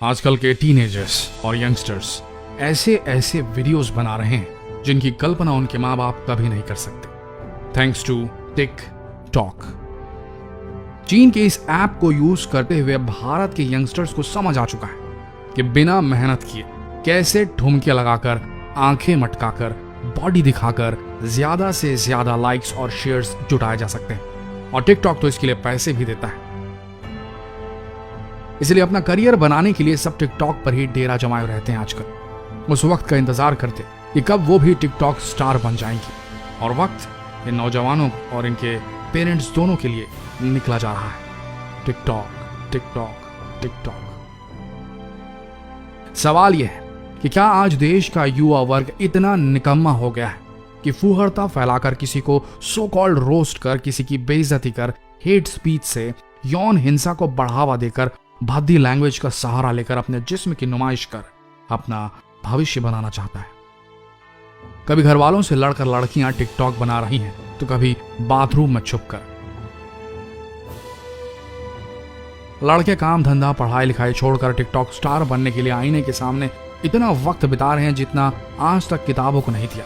आजकल के टीनेजर्स और यंगस्टर्स ऐसे ऐसे वीडियोस बना रहे हैं जिनकी कल्पना उनके माँ बाप कभी नहीं कर सकते, थैंक्स टू टिक टॉक। चीन के इस ऐप को यूज करते हुए भारत के यंगस्टर्स को समझ आ चुका है कि बिना मेहनत किए कैसे ठुमके लगाकर, आंखें मटकाकर, बॉडी दिखाकर ज्यादा से ज्यादा लाइक्स और शेयर्स जुटाए जा सकते हैं। और टिकटॉक तो इसके लिए पैसे भी देता है। इसलिए अपना करियर बनाने के लिए सब टिकटॉक पर ही डेरा जमाए रहते हैं आजकल। उस वक्त का इंतजार करते कि कब वो भी टिकटॉक स्टार बन जाएंगी। और वक्त इन नौजवानों और इनके पेरेंट्स दोनों के लिए निकला जा रहा है। TikTok TikTok TikTok. सवाल यह है कि क्या आज देश का युवा वर्ग इतना निकम्मा हो गया है कि फूहड़ता फैलाकर, किसी को सो कॉल्ड रोस्ट कर, किसी की बेइज्जती कर, हेट स्पीच से, यौन हिंसा को बढ़ावा देकर, बॉडी लैंग्वेज का सहारा लेकर अपने जिस्म की नुमाइश कर अपना भविष्य बनाना चाहता है। कभी घर वालों से लड़कर लड़कियां टिकटॉक बना रही हैं, तो कभी बाथरूम में छुपकर। लड़के काम धंधा पढ़ाई लिखाई छोड़कर टिकटॉक स्टार बनने के लिए आईने के सामने इतना वक्त बिता रहे हैं जितना आज तक किताबों को नहीं दिया।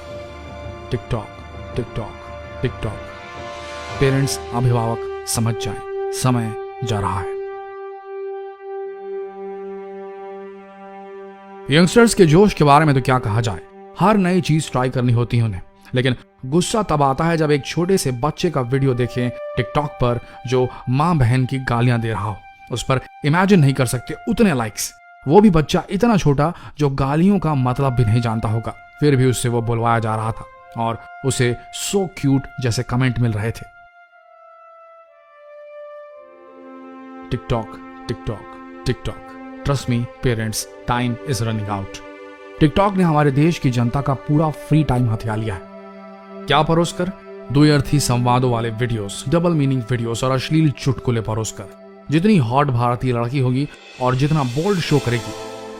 TikTok TikTok TikTok. पेरेंट्स, अभिभावक समझ जाएं, समय जा रहा है। यंगस्टर्स के जोश के बारे में तो क्या कहा जाए। हर नई चीज ट्राई करनी होती है उन्हें, लेकिन गुस्सा तब आता है जब एक छोटे से बच्चे का वीडियो देखें टिकटॉक पर जो मां बहन की गालियां दे रहा हो। उस पर इमेजिन नहीं कर सकते उतने लाइक्स। वो भी बच्चा इतना छोटा जो गालियों का मतलब भी नहीं जानता होगा, फिर भी उससे वो बुलवाया जा रहा था और उसे सो क्यूट जैसे कमेंट मिल रहे थे। TikTok TikTok TikTok. Trust me parents, time is running out. TikTok ने हमारे देश की जनता का पूरा फ्री टाइम हथिया लिया है। क्या परोसकर? द्व्यर्थी संवादों वाले वीडियोस, डबल मीनिंग वीडियोस और अश्लील चुटकुले परोसकर। जितनी हॉट भारतीय लड़की होगी और जितना बोल्ड शो करेगी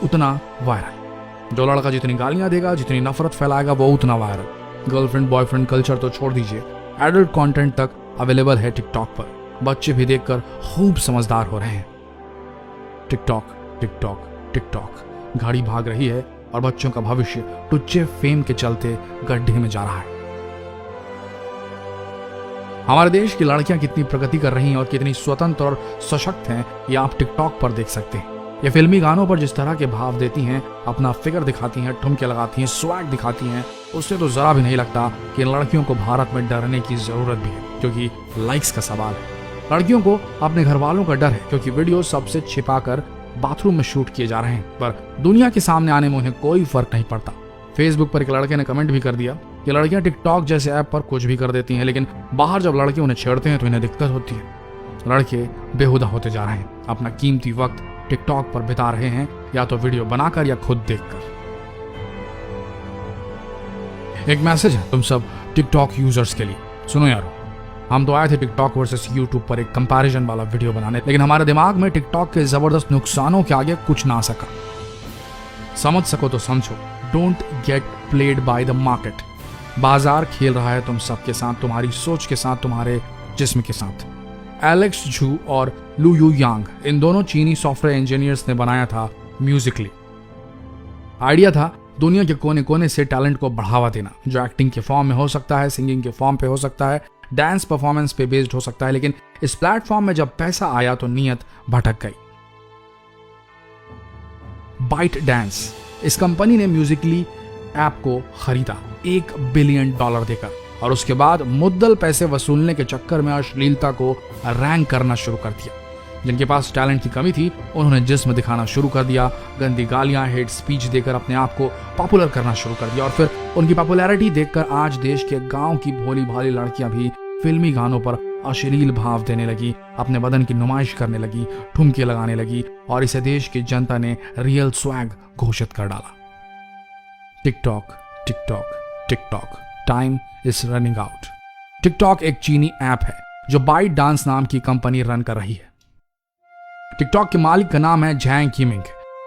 उतना वायरल। जो लड़का जितनी गालियां देगा, जितनी नफरत फैलाएगा, वो उतना वायरल। गर्लफ्रेंड बॉयफ्रेंड कल्चर तो छोड़ दीजिए, एडल्ट कंटेंट तक अवेलेबल है टिकटॉक पर। बच्चे भी देखकर खूब समझदार हो रहे हैं। TikTok TikTok TikTok. गाड़ी भाग रही है और बच्चों का भविष्य टुच्चे फेम के चलते गड्ढे में जा रहा है। हमारे देश की लड़कियां कितनी प्रगति कर रही हैं और कितनी स्वतंत्र और सशक्त हैं, ये आप टिकटॉक पर देख सकते हैं। ये फिल्मी गानों पर जिस तरह के भाव देती हैं, अपना फिगर दिखाती हैं, ठुमके लगाती हैं, स्वैग दिखाती हैं, उससे तो जरा भी नहीं लगता कि इन लड़कियों को भारत में डरने की जरूरत भी है, क्योंकि लाइक्स का सवाल है। लड़कियों को अपने घर वालों का डर है, क्योंकि वीडियो सबसे छिपाकर बाथरूम में शूट किए जा रहे हैं, पर दुनिया के सामने आने में उन्हें कोई फर्क नहीं पड़ता। फेसबुक पर एक लड़के ने कमेंट भी कर दिया कि लड़कियां टिकटॉक जैसे ऐप पर कुछ भी कर देती हैं, लेकिन बाहर जब लड़के उन्हें छेड़ते हैं तो इन्हें दिक्कत होती है। लड़के बेहुदा होते जा रहे हैं, अपना कीमती वक्त टिकटॉक पर बिता रहे हैं, या तो वीडियो बनाकर या खुद देखकर। एक मैसेज है तुम सब टिकटॉक यूजर्स के लिए, सुनो यारो। हम तो आए थे टिकटॉक वर्सेस यूट्यूब पर एक कंपैरिजन वाला वीडियो बनाने, लेकिन हमारे दिमाग में टिकटॉक के जबरदस्त नुकसानों के आगे कुछ ना सका। समझ सको तो समझो, don't get played by the market. बाजार खेल रहा है तुम सबके साथ, तुम्हारी सोच के साथ, तुम्हारे जिस्म के साथ। एलेक्स झू और लू यू यांग, इन दोनों चीनी सॉफ्टवेयर इंजीनियर्स ने बनाया था म्यूजिकली। आइडिया था दुनिया के कोने कोने से टैलेंट को बढ़ावा देना, जो एक्टिंग के फॉर्म में हो सकता है, सिंगिंग के फॉर्म पे हो सकता है, डांस परफॉर्मेंस पे बेस्ड हो सकता है। लेकिन इस प्लेटफॉर्म में जब पैसा आया तो नीयत भटक गई। बाइट डांस, इस कंपनी ने म्यूजिकली ऐप को खरीदा $1 बिलियन देकर, और उसके बाद मुद्दल पैसे वसूलने के चक्कर में अश्लीलता को रैंक करना शुरू कर दिया। जिनके पास टैलेंट की कमी थी उन्होंने जिस्म दिखाना शुरू कर दिया, गंदी गालियां, हेट स्पीच देकर अपने आप को पॉपुलर करना शुरू कर दिया। और फिर उनकी पॉपुलैरिटी देखकर आज देश के गांव की भोली भाली लड़कियां भी फिल्मी गानों पर अश्लील भाव देने लगी, अपने बदन की नुमाइश करने लगी, ठुमके लगाने लगी, और इसे देश की जनता ने रियल स्वैग घोषित कर डाला। TikTok TikTok TikTok. Time is running out. TikTok एक चीनी ऐप है जो बाइट डांस नाम की कंपनी रन कर रही है। टिकटॉक के मालिक का नाम है झैंग यिमिंग।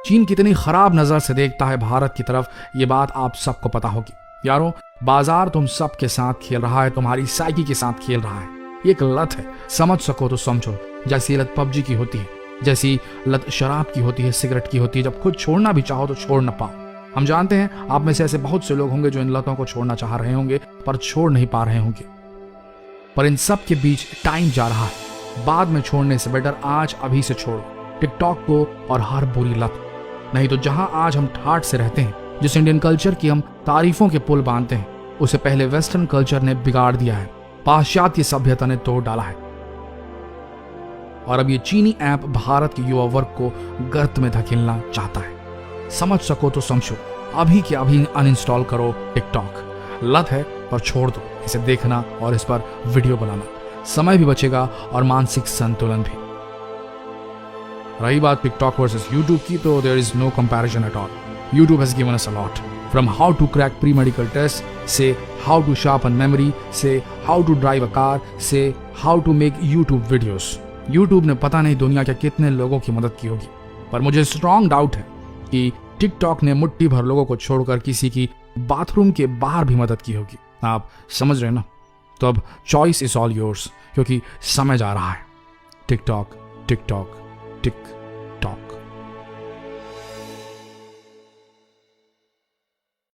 चीन कितनी खराब नजर से देखता है भारत की तरफ, ये बात आप सबको पता होगी। यारों, बाजार तुम सबके साथ खेल रहा है, तुम्हारी साइकी के साथ खेल रहा है। ये एक लत है, समझ सको तो समझो, जैसी लत पबजी की होती है। जैसी लत शराब की होती है, सिगरेट की होती है, जब खुद छोड़ना भी चाहो तो छोड़ न पाओ। हम जानते हैं आप में से ऐसे बहुत से लोग होंगे जो इन लतों को छोड़ना चाह रहे होंगे पर छोड़ नहीं पा रहे होंगे। पर इन सब के बीच टाइम जा रहा है, बाद में छोड़ने से बेटर आज अभी से छोड़ो टिकटॉक को और हर बुरी लत। नहीं तो जहां आज हम ठाठ से रहते हैं, जिस इंडियन कल्चर की हम तारीफों के पुल बांधते हैं, उसे पहले वेस्टर्न कल्चर ने बिगाड़ दिया है, पाश्चात्य सभ्यता ने तोड़ डाला है। और अब ये चीनी ऐप भारत के युवा वर्ग को गर्त में धकेलना चाहता है। समझ सको तो समझो, अभी के अभी अनइंस्टॉल करो टिकटॉक। लत है पर छोड़ दो इसे देखना और इस पर वीडियो बनाना, समय भी बचेगा और मानसिक संतुलन भी। रही बात टिकटॉक वर्सेस यूट्यूब की, तो there is no comparison at all. YouTube has given us a lot. From how to crack pre-medical tests, say how to sharpen memory, say how to drive a car, say how to make YouTube videos. YouTube ने पता नहीं दुनिया के कितने लोगों की मदद की होगी, पर मुझे स्ट्रॉन्ग डाउट है कि टिकटॉक ने मुट्ठी भर लोगों को छोड़कर किसी की बाथरूम के बाहर भी मदद की होगी। आप समझ रहे ना? तो अब चॉइस इज ऑल योर्स, क्योंकि समय जा रहा है। टिकटॉक टिकटॉक टिक